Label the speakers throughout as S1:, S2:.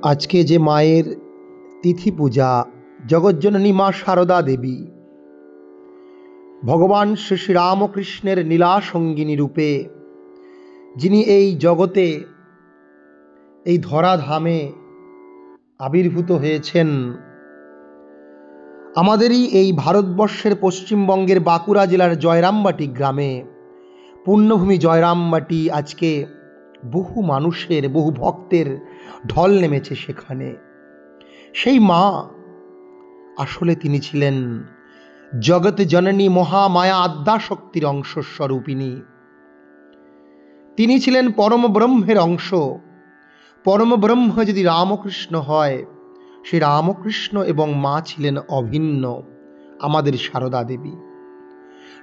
S1: আজকে যে মায়ের তিথি পূজা, জগজ্জননী মা সারদা দেবী, ভগবান শ্রী শ্রী রামকৃষ্ণের লীলা সঙ্গিনী রূপে যিনি এই জগতে, এই ধরাধামে আবির্ভূত হয়েছেন, আমাদেরই এই ভারতবর্ষের পশ্চিমবঙ্গের বাঁকুড়া জেলার জয়রামবাটি গ্রামে, পুণ্যভূমি জয়রামবাটি, আজকে বহু মানুষের, বহু ভক্তের ঢল নেমেছে সেখানে। সেই মা আসলে তিনি ছিলেন জগৎ জননী মহামায়া আদ্যাশক্তির অংশস্বরূপিণী। তিনি ছিলেন পরম ব্রহ্মের অংশ। পরম ব্রহ্ম যদি রামকৃষ্ণ হয়, সে রামকৃষ্ণ এবং মা ছিলেন অভিন্ন, আমাদের সারদা দেবী।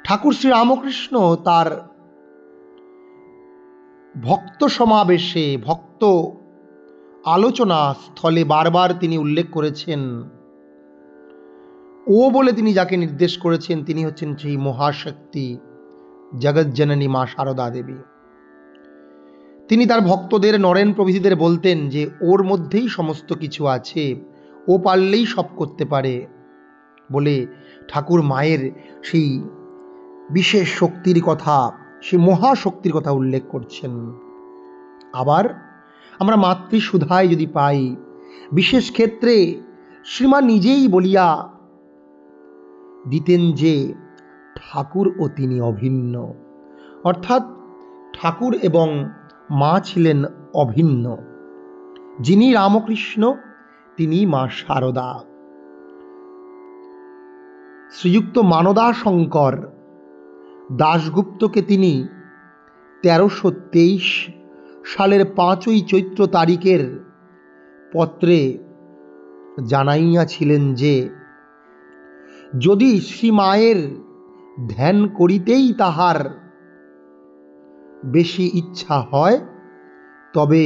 S1: ঠাকুর শ্রী রামকৃষ্ণ তার ভক্ত সমাবেশে, ভক্ত আলোচনা স্থলে বারবার তিনি উল্লেখ করেছেন, ও বলে তিনি যাকে নির্দেশ করেছেন তিনি হচ্ছেন সেই মহাশক্তি জগজ্জননী মা সারদা দেবী। তিনি তার ভক্তদের, নরেন প্রভৃতিদের বলতেন যে ওর মধ্যেই সমস্ত কিছু আছে, ও পারলেই সব করতে পারে বলে ঠাকুর মায়ের সেই বিশেষ শক্তির কথা, সেই মহাশক্তির কথা উল্লেখ করছেন। আবার আমরা মাতৃসুধায় যদি পাই, বিশেষ ক্ষেত্রে শ্রীমা নিজেই বলিয়া দিতেন যে ঠাকুর ও তিনি অভিন্ন, অর্থাৎ ঠাকুর এবং মা ছিলেন অভিন্ন। যিনি রামকৃষ্ণ তিনি মা সারদা। শ্রীযুক্ত মানদা শঙ্কর দাশগুপ্তকে তিনি 1323 সালের 5ই চৈত্র তারিখের পত্রে জানাইয়াছিলেন যে যদি শ্রীমায়ের ধ্যান করিতেই তাহার বেশি ইচ্ছা হয় তবে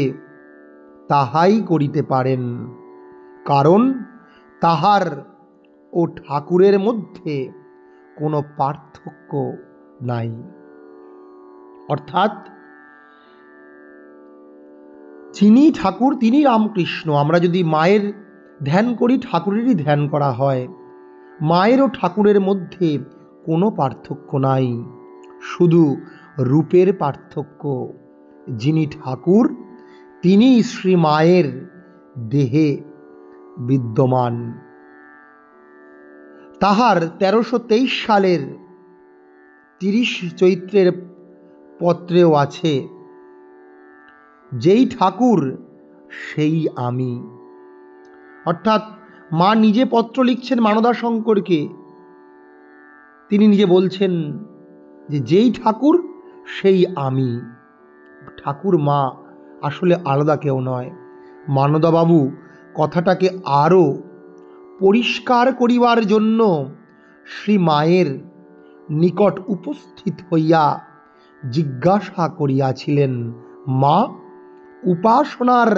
S1: তাহাই করিতে পারেন, কারণ তাহার ও ঠাকুরের মধ্যে কোনো পার্থক্য নাই। অর্থাৎ যিনি ঠাকুর তিনি রামকৃষ্ণ। আমরা যদি মায়ের ধ্যান করি, ঠাকুরেরই ধ্যান করা হয়। মায়ের ও ঠাকুরের মধ্যে কোনো পার্থক্য নাই, শুধু রূপের পার্থক্য। যিনি ঠাকুর তিনি শ্রী মায়ের দেহে বিদ্যমান। তাহার 1323 সালের 30 চৈত্রের পত্রেও আছে, যেই ঠাকুর সেই আমি। অর্থাৎ মা নিজে পত্র লিখছেন মানদা শঙ্করকে, তিনি নিজে বলছেন যে যেই ঠাকুর সেই আমি। ঠাকুর মা আসলে আলাদা কেউ নয়। মানদাবাবু কথাটাকে আরও পরিষ্কার করিবার জন্য শ্রী মায়ের নিকট উপস্থিত হইয়া জিজ্ঞাসা করিয়াছিলেন, মা, উপাসনার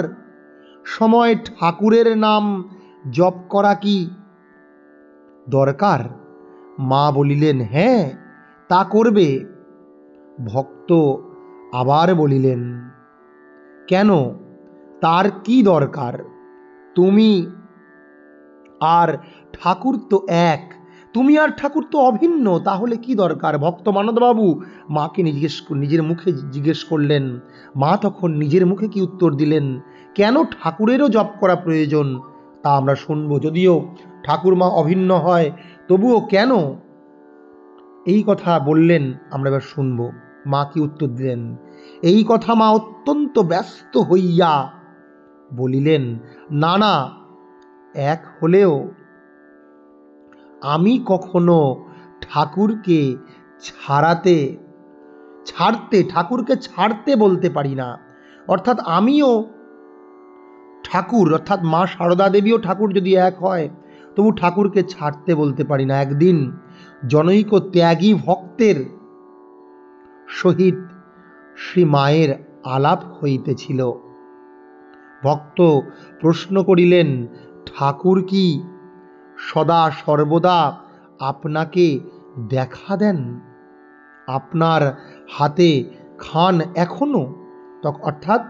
S1: সময় ঠাকুরের নাম জপ করা কি দরকার? মা বলিলেন, হ্যাঁ, তা করবে। ভক্ত আবার বলিলেন, কেন, তার কি দরকার? তুমি আর ঠাকুর তো এক, তুমি আর ঠাকুর তো অভিন্ন, তাহলে কি দরকার? ভক্ত মানদবাবু মাকে নিজের মুখে জিজ্ঞেস করলেন। মা তখন নিজের মুখে কি উত্তর দিলেন, কেন ঠাকুরেরও জপ করা প্রয়োজন তা আমরা শুনবো। যদিও ঠাকুর মা অভিন্ন হয়, তবুও কেন এই কথা বললেন আমরা এবার শুনবো। মা কি উত্তর দিলেন? এই কথা মা অত্যন্ত ব্যস্ত হইয়া বলিলেন, না না, এক হলেও আমি কখনো ঠাকুরকে ঠাকুরকে ছাড়তে বলতে পারি না। অর্থাৎ আমিও ঠাকুর, অর্থাৎ মা সারদা দেবীও ঠাকুর যদি এক হয়, তবু ঠাকুরকে ছাড়তে বলতে পারি না। একদিন জনৈক ত্যাগী ভক্তের সহিত শ্রী মায়ের আলাপ হইতেছিল। ভক্ত প্রশ্ন করিলেন, ঠাকুর কি সদা সর্বদা আপনাকে দেখা দেন? আপনার হাতে খান এখনো? অর্থাৎ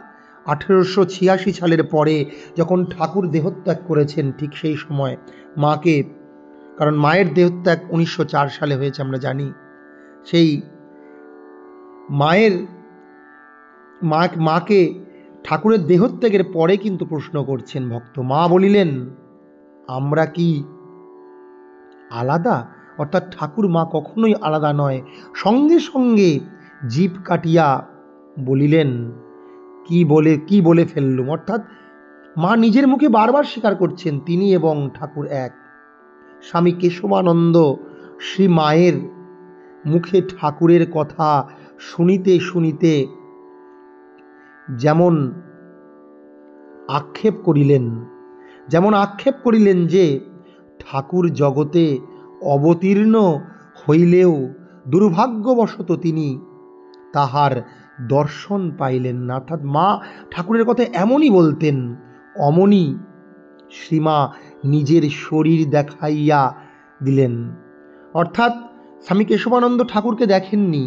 S1: 1886 সালের পরে যখন ঠাকুর দেহত্যাগ করেছেন, ঠিক সেই সময় মাকে, কারণ মায়ের দেহত্যাগ 1904 সালে হয়েছে আমরা জানি, সেই মাকে ঠাকুরের দেহত্যাগের পরে কিন্তু প্রশ্ন করছেন ভক্ত। মা বলিলেন, আমরা কি আলাদা? অর্থাৎ ঠাকুর মা কখনোই আলাদা নয়। সঙ্গে সঙ্গে জিভ কাটিয়া বলিলেন, কি বলে ফেললুম? অর্থাৎ মা নিজের মুখে বারবার স্বীকার করছেন তিনি এবং ঠাকুর এক। স্বামী কেশবানন্দ শ্রী মায়ের মুখে ঠাকুরের কথা শুনিতে শুনিতে যেমন আক্ষেপ করিলেন যে ঠাকুর জগতে অবতীর্ণ হইলেও দুর্ভাগ্যবশত তিনি তাহার দর্শন পাইলেন না। অর্থাৎ মা ঠাকুরের কথা এমনই বলতেন, অমনি শ্রীমা নিজের শরীর দেখাইয়া দিলেন। অর্থাৎ স্বামী কেশবানন্দ ঠাকুরকে দেখেননি,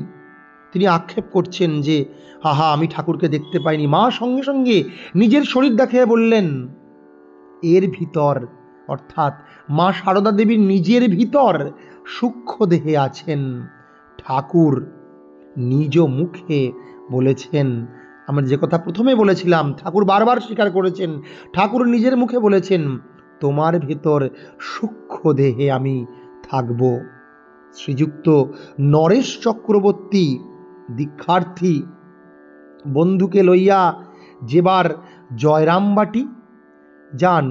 S1: তিনি আক্ষেপ করছেন যে আহা আমি ঠাকুরকে দেখতে পাইনি। মা সঙ্গে সঙ্গে নিজের শরীর দেখিয়ে বললেন, এর ভিতর, অর্থাৎ মা সারদা দেবীর নিজের ভিতর সূক্ষ্ম দেহে আছেন। ঠাকুর নিজ মুখে বলেছেন, আমরা যে কথা প্রথমে বলেছিলাম, ঠাকুর বারবার স্বীকার করেছেন, ঠাকুর নিজের মুখে বলেছেন, তোমার ভেতর সূক্ষ্ম দেহে আমি থাকব। শ্রীযুক্ত নরেশ চক্রবর্তী দীক্ষার্থী বন্ধুকে লইয়া যেবার জয়রামবাটি যান,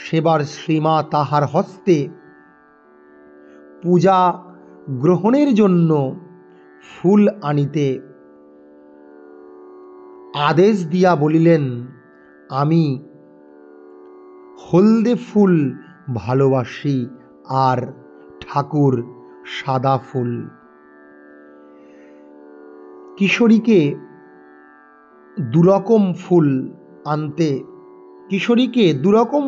S1: সেবার শ্রীমা তাহার হস্তে পূজা গ্রহণের জন্য ফুল আনিতে আদেশ দিয়া বলিলেন, আমি হলদে ফুল ভালোবাসি আর ঠাকুর সাদা ফুল। কিশোরীকে দুরকম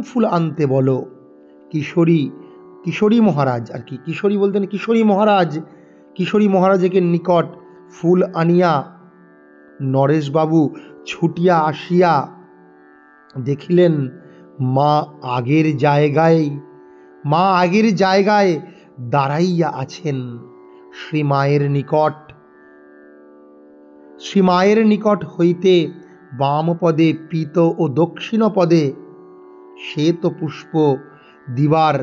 S1: ফুল আনতে বলো। কিশোরী মহারাজ, আর কি কিশোরী বলতেন, কিশোরী মহারাজের নিকট ফুল আনিয়া নরেশবাবু ছুটিয়া আসিয়া দেখিলেন মা আগের জায়গায় দাঁড়াইয়া আছেন। শ্রীমায়ের নিকট হইতে বাম পদে পীত ও দক্ষিণ পদে শ্বেত পুষ্প দিবার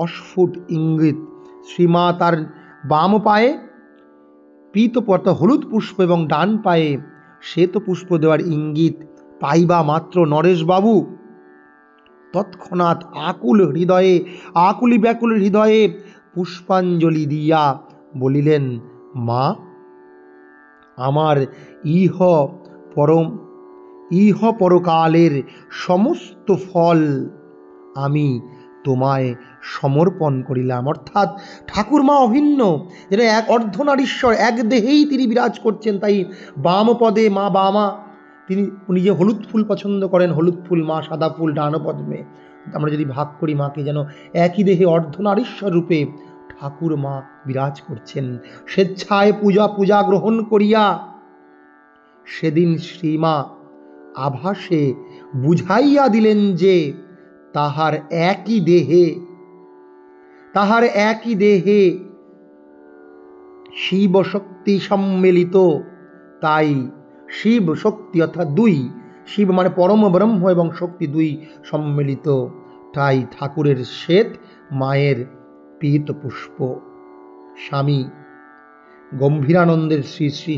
S1: অস্ফুট ইঙ্গিত। শ্রীমা তার বাম পায়ে পীত হলুদ পুষ্প এবং ডান পায়ে শ্বেত পুষ্প দেওয়ার ইঙ্গিত পাইবা মাত্র নরেশবাবু তৎক্ষণাৎ আকুলি ব্যাকুল হৃদয়ে পুষ্পাঞ্জলি দিয়া বলিলেন, মা, আমার ইহ পরকালের সমস্ত ফল আমি তোমায় সমর্পণ করিলাম। অর্থাৎ ঠাকুর মা অভিন্ন, যেটা এক অর্ধনারীশ্বর, এক দেহেই তিনি বিরাজ করছেন। তাই বাম পদে মা বামা, তিনি নিজে হলুদ ফুল পছন্দ করেন, হলুদ ফুল, মা সাদা ফুল ডান পদ্মে। আমরা যদি ভাগ করি মাকে, যেন একই দেহে অর্ধনারীশ্বর রূপে ঠাকুর মা বিরাজ করছেন। স্বেচ্ছায় পূজা গ্রহণ করিয়া সেদিন শ্রীমা আভাসে বুঝাইয়া দিলেন যে তাহার একই দেহে শিব শক্তি সম্মিলিত। তাই শিব শক্তি অর্থাৎ দুই, শিব মানে পরম ব্রহ্ম এবং শক্তি দুই সম্মিলিত। তাই ঠাকুরের শ্বেত, মায়ের পীত পুষ্প। স্বামী গম্ভীরানন্দের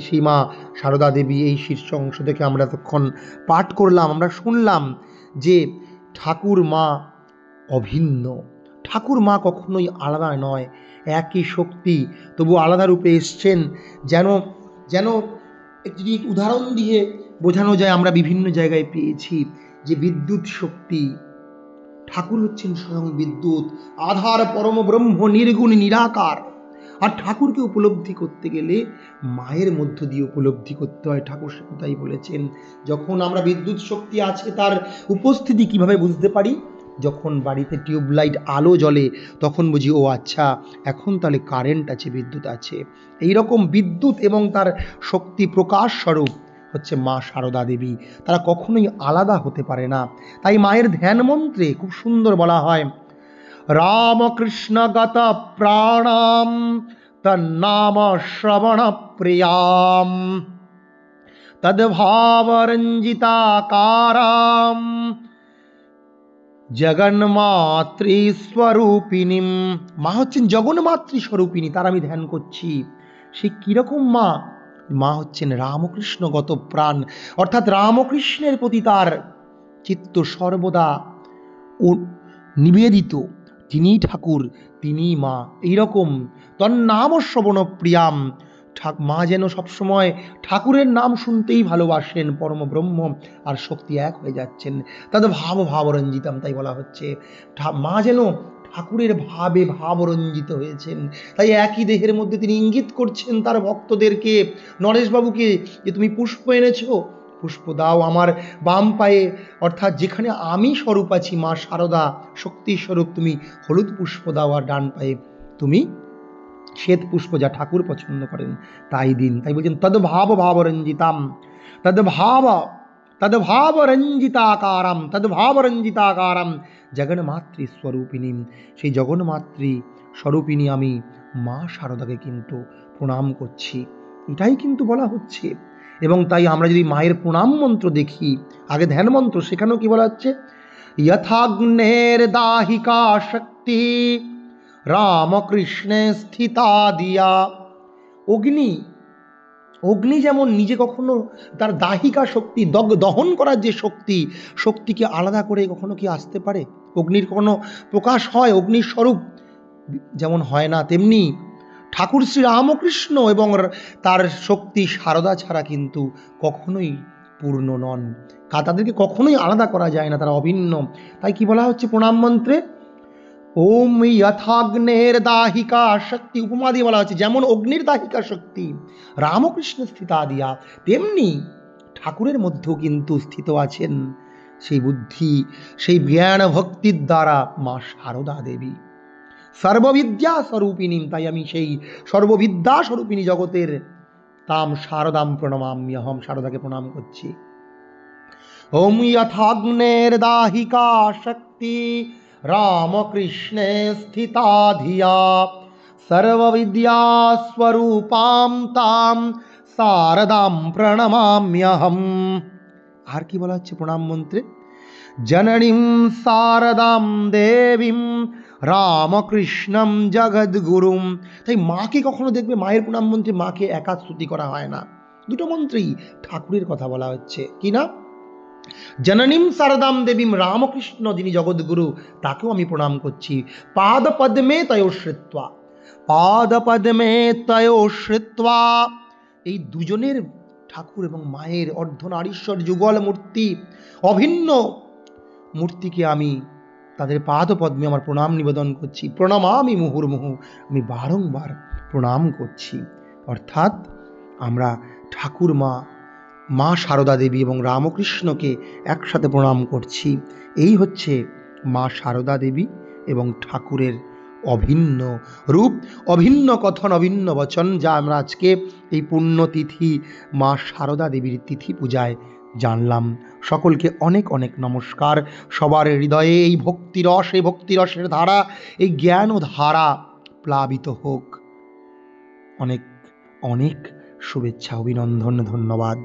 S1: শ্রীমা সারদা দেবী, এই শীর্ষ অংশ থেকে আমরা এতক্ষণ পাঠ করলাম, আমরা শুনলাম যে ঠাকুর মা অভিন্ন, ঠাকুর মা কখনোই আলাদা নয়, একই শক্তি, তবু আলাদা রূপে এসছেন। যেন যদি উদাহরণ দিয়ে বোঝানো যায়, আমরা বিভিন্ন জায়গায় পেয়েছি যে বিদ্যুৎ শক্তি, ঠাকুর হচ্ছেন স্বয়ং বিদ্যুৎ, আধার পরম ব্রহ্ম, নির্গুণ নিরাকার। আর ঠাকুরকে উপলব্ধি করতে গেলে মায়ের মধ্য দিয়ে উপলব্ধি করতে হয়। ঠাকুর তাই বলেছেন, যখন আমরা বিদ্যুৎ শক্তি আছে তার উপস্থিতি কিভাবে বুঝতে পারি? যখন বাড়িতে টিউবলাইট আলো জ্বলে তখন বুঝি, ও আচ্ছা এখন তাহলে কারেন্ট আছে, বিদ্যুৎ আছে। এই রকম বিদ্যুৎ এবং তার শক্তি প্রকাশ স্বরূপ হচ্ছে মা সারদা দেবী, তারা কখনোই আলাদা হতে পারে না। তাই মায়ের ধ্যান মন্ত্রে খুব সুন্দর বলা হয়, রামকৃষ্ণ গত প্রাণাম তন্নাম শ্রবণ প্রিয়াম তদ্ভাবরঞ্জিতাকারাম জগন্মাতৃ স্বরূপিণী। মা হচ্ছেন জগন্মাতৃ স্বরূপিণী, তার আমি ধ্যান করছি। সে কিরকম মা? মা হচ্ছেন রামকৃষ্ণগত প্রাণ, অর্থাৎ রামকৃষ্ণের প্রতি তার চিত্ত সর্বদা নিবেদিত। তিনি ঠাকুর, তিনি মা। এইরকম তন্নাম শ্রবণ প্রিয়াম, মা যেন সবসময় ঠাকুরের নাম শুনতেই ভালোবাসেন, পরম ব্রহ্ম আর শক্তি এক হয়ে যাচ্ছেন। তাদের ভাবরঞ্জিতাম, তাই বলা হচ্ছে মা যেন ঠাকুরের ভাবে ভাবরঞ্জিত হয়েছেন। তাই একই দেহের মধ্যে তিনি ইঙ্গিত করছেন তার ভক্তদেরকে, নরেশবাবুকে, যে তুমি পুষ্প এনেছো, পুষ্প দাও আমার বাম পায়ে, অর্থাৎ যেখানে আমি স্বরূপ আছি মা সারদা শক্তি স্বরূপ, তুমি হলুদ পুষ্প দাও, আর ডান পায়ে তুমি শ্বেত পুষ্প, যা ঠাকুর পছন্দ করেন তাই দিন। তাই বলছেন তদ্ভাবরঞ্জিতাম, তদ্ভাবরঞ্জিতাকারাম জগন্মাতৃ স্বরূপিণী। সেই জগন্মাতৃ স্বরূপিণী আমি মা সারদাকে কিন্তু প্রণাম করছি, এটাই কিন্তু বলা হচ্ছে। এবং তাই আমরা যদি মায়ের প্রণাম মন্ত্র দেখি, আগে ধ্যান মন্ত্র, সেখানেও কি বলা হচ্ছে, যথাগ্নের দাহিকা শক্তি রামকৃষ্ণে স্থিতা দিয়া। অগ্নি যেমন নিজে কখনো তার দাহিকা শক্তি, দহন করার যে শক্তিকে আলাদা করে কখনো কি আসতে পারে? অগ্নির কোনো প্রকাশ হয়? অগ্নির স্বরূপ যেমন হয় না, তেমনি ঠাকুর শ্রী রামকৃষ্ণ এবং তার শক্তি সারদা ছাড়া কিন্তু কখনোই পূর্ণ নন, তাদেরকে কখনোই আলাদা করা যায় না, তারা অভিন্ন। তাই কি বলা হচ্ছে প্রণাম মন্ত্রে, ওম যথাগ্নের দাহিকা শক্তি, উপমা দিয়ে বলা হচ্ছে যেমন অগ্নির দাহিকা শক্তি রামকৃষ্ণ স্থিতা দিয়া, তেমনি ঠাকুরের মধ্যেও কিন্তু স্থিত আছেন সেই বুদ্ধি, সেই জ্ঞান ভক্তির দ্বারা মা সারদা দেবী সর্ববিদ্যা স্বরূপিণী। তাই আমি সেই সর্ববিদ্যা স্বরূপিণী জগতের তাম শারদাম প্রণমাম্যহম, শারদাকে প্রণাম করছি। ওম যথাগ্নের দাহিকা শক্তি রামকৃষ্ণে স্থিতা ধিয়া সর্ববিদ্যা স্বরূপাম তাম শারদাম প্রণমাম্যহম। আর কি বলা হচ্ছে প্রণাম মন্ত্রে, জননীম শারদাম দেবীম রামকৃষ্ণম জগদ্গুরুম। তাই মাকে কখনো দেখবে মায়ের প্রণাম মন্ত্রে মাকে একা স্তুতি করা হয় না, দুটো মন্ত্রেই ঠাকুরের কথা বলা হচ্ছে। কি না, জননীম শারদাম দেবীম, রামকৃষ্ণ যিনি জগদ্গুরু তাকেও আমি প্রণাম করছি। পাদ পদ্মে তয়োশ্রিত্বা, পাদ পদ্মে তয়োশ্রিত্বা, এই দুজনের ঠাকুর এবং মায়ের অর্ধনারীশ্বর যুগল মূর্তি, অভিন্ন মূর্তিকে আমি তাদের পাদ পদ্মে আমার প্রণাম নিবেদন করছি। প্রণমামি মুহুর্মুহু, আমি বারংবার প্রণাম করছি। অর্থাৎ আমরা ঠাকুর মা সারদা দেবী এবং রামকৃষ্ণকে একসাথে প্রণাম করছি। এই হচ্ছে মা সারদা দেবী এবং ঠাকুরের অভিন্ন রূপ, অভিন্ন কথন, অভিন্ন বচন, যা আমরা আজকে এই পুণ্যতিথি মা সারদা দেবীর তিথি পূজায় জানলাম। সকলকে অনেক অনেক নমস্কার। সবার হৃদয়ে এই ভক্তিরস, এই ভক্তিরসের ধারা, এই জ্ঞান ও ধারা প্লাবিত হোক। অনেক অনেক শুভেচ্ছা, অভিনন্দন, ধন্যবাদ।